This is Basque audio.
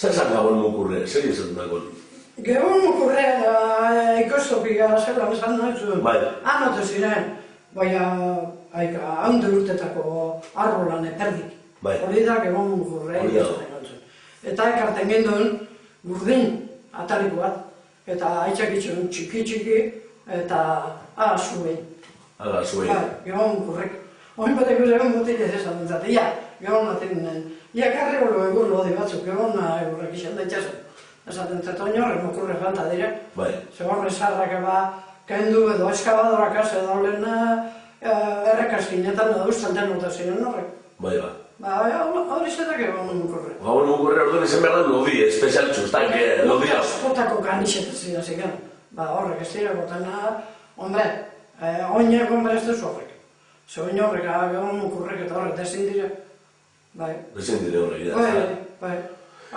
Zer zan gabon mukurre, zer izan dago? Gabon mukurre ikostopia zelan esan nahi zuen. Anote ziren, baina handu urtetako arbolan eperdik. Hori da gabon mukurre ikusten gantzuen. Eta ekarten genduen burdin atariko bat. Eta aitzak itxun txiki-txiki eta zuei. Zuei. Gabon mukurrek. Oin batek gure botik ez esan dintzate, gabon maten ninen. Karri bolo egur lodi batzuk, gabon egurrek izan da itxasen. Esaten zeton horrek mukurre falta dire. Zegorre sarrak kendu edo eskabadorak edo lehen errekaskinetan edo ustanten nota ziren horrek. Hori zetak gabon mukurre. Gabon mukurre orduan izan behar da lodi, espezialtxu, estanke, lodi hau. Askotako kanixetan ziren ziren. Horrek ez dira gotena, hombre, oinak hombre ez duzu horrek. Ze oin horrek, gabon mukurrek eta horrek, dezin dire. Dezin dire horrek,